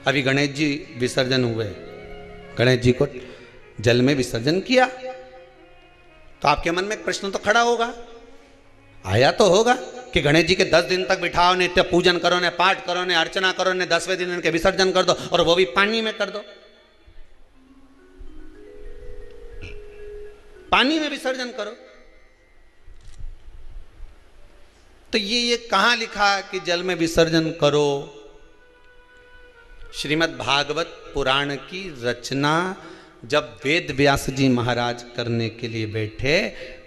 अभी गणेश जी विसर्जन हुए, गणेश जी को जल में विसर्जन किया, तो आपके मन में एक प्रश्न तो खड़ा होगा, आया तो होगा कि गणेश जी के 10 दिन तक बिठाओ, नित्य पूजन करो, ने पाठ करो, ने अर्चना करो, ने 10वें दिन इनके विसर्जन कर दो, और वो भी पानी में कर दो, पानी में विसर्जन करो। तो ये कहां लिखा कि जल में विसर्जन करो? श्रीमद् भागवत पुराण की रचना जब वेद व्यास जी महाराज करने के लिए बैठे,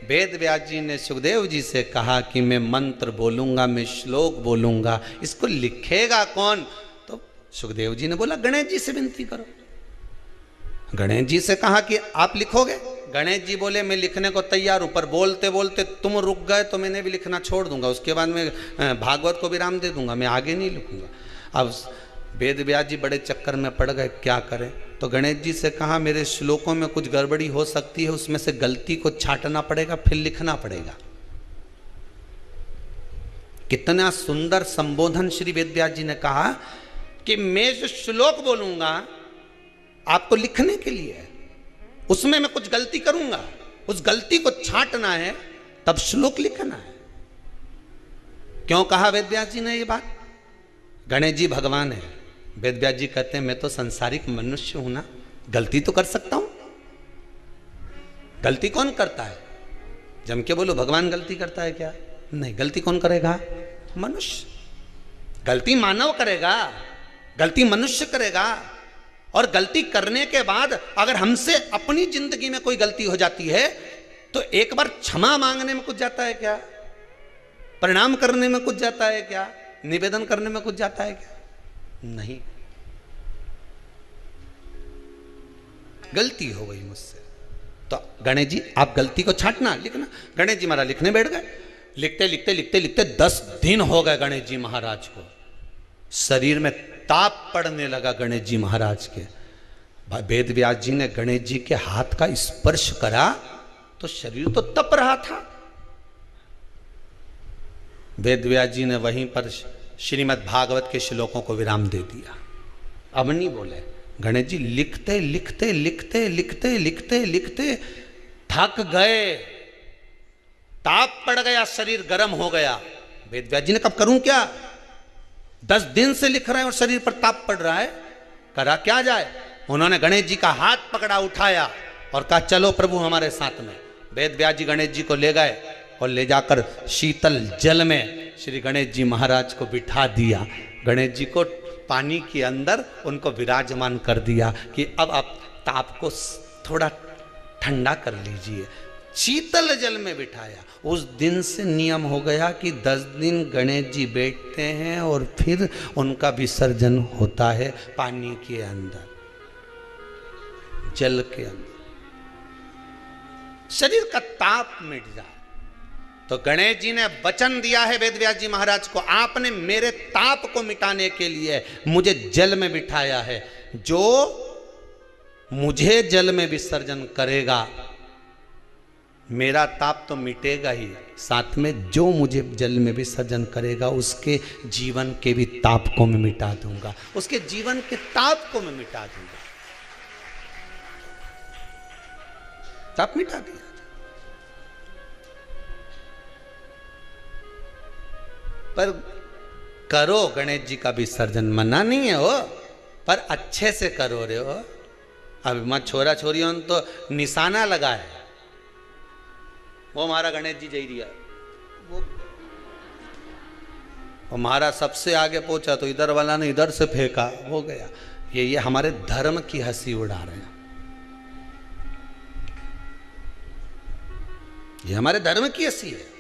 वेद व्यास जी ने सुखदेव जी से कहा कि मैं मंत्र बोलूंगा, मैं श्लोक बोलूंगा, इसको लिखेगा कौन? तो सुखदेव जी ने बोला गणेश जी से विनती करो। गणेश जी से कहा कि आप लिखोगे? गणेश जी बोले मैं लिखने को तैयार हूं, पर बोलते बोलते तुम रुक गए तो मैंने भी लिखना छोड़ दूंगा, उसके बाद मैं भागवत को विराम दे दूंगा, मैं आगे नहीं लिखूंगा। अब वेद व्यास जी बड़े चक्कर में पड़ गए, क्या करें? तो गणेश जी से कहा मेरे श्लोकों में कुछ गड़बड़ी हो सकती है, उसमें से गलती को छांटना पड़ेगा, फिर लिखना पड़ेगा। कितना सुंदर संबोधन श्री वेद व्यास जी ने कहा कि मैं जो श्लोक बोलूंगा आपको लिखने के लिए है, उसमें मैं कुछ गलती करूंगा, उस गलती को छांटना है, तब श्लोक लिखना है। क्यों कहा वेद व्यास जी ने ये बात? गणेश जी भगवान है, वेद व्यास जी कहते हैं मैं तो संसारिक मनुष्य हूं ना, गलती तो कर सकता हूं। गलती कौन करता है? जम के बोलो भगवान गलती करता है क्या? नहीं, गलती कौन करेगा? मनुष्य। गलती मानव करेगा, गलती मनुष्य करेगा। और गलती करने के बाद अगर हमसे अपनी जिंदगी में कोई गलती हो जाती है तो एक बार क्षमा मांगने में कुछ जाता है क्या? प्रणाम करने में कुछ जाता है क्या? निवेदन करने में कुछ जाता है क्या? नहीं। गलती हो गई मुझसे, तो गणेश जी आप गलती को छांटना, लिखना। गणेश जी महाराज लिखने बैठ गए, लिखते लिखते लिखते लिखते 10 दिन हो गए गणेश जी महाराज को। शरीर में ताप पड़ने लगा गणेश जी महाराज के। वेद व्यास जी ने गणेश जी के हाथ का स्पर्श करा तो शरीर तो तप रहा था। वेद व्यास जी ने वहीं पर श्रीमद् भागवत के श्लोकों को विराम दे दिया, अब नहीं बोले। गणेश जी लिखते लिखते लिखते लिखते लिखते लिखते थक गए, ताप पड़ गया, शरीर गर्म हो गया। वेद व्यास जी ने कब करूं क्या? 10 दिन से लिख रहे हैं और शरीर पर ताप पड़ रहा है, करा क्या जाए? उन्होंने गणेश जी का हाथ पकड़ा, उठाया और कहा चलो प्रभु हमारे साथ में। वेद व्यास जी गणेश जी को ले गए और ले जाकर शीतल जल में श्री गणेश जी महाराज को बिठा दिया। गणेश जी को पानी के अंदर उनको विराजमान कर दिया कि अब आप ताप को थोड़ा ठंडा कर लीजिए। शीतल जल में बिठाया। उस दिन से नियम हो गया कि 10 दिन गणेश जी बैठते हैं और फिर उनका विसर्जन होता है पानी के अंदर, जल के अंदर, शरीर का ताप मिट जाए। तो गणेश जी ने वचन दिया है वेद व्यास जी महाराज को, आपने मेरे ताप को मिटाने के लिए मुझे जल में बिठाया है। जो मुझे जल में विसर्जन करेगा मेरा ताप तो मिटेगा ही, साथ में जो मुझे जल में विसर्जन करेगा उसके जीवन के भी ताप को मैं मिटा दूंगा, उसके जीवन के ताप को मैं मिटा दूंगा। ताप मिटा दिया। पर करो गणेश जी का विसर्जन, मना नहीं है हो, पर अच्छे से करो रे हो। अब मैं छोरा छोरियों ने तो निशाना लगाए, वो हमारा गणेश जी जई रिया, वो हमारा सबसे आगे पहुंचा तो इधर वाला ने इधर से फेंका, हो गया। ये हमारे धर्म की हंसी उड़ा रहे हैं, ये हमारे धर्म की हंसी है।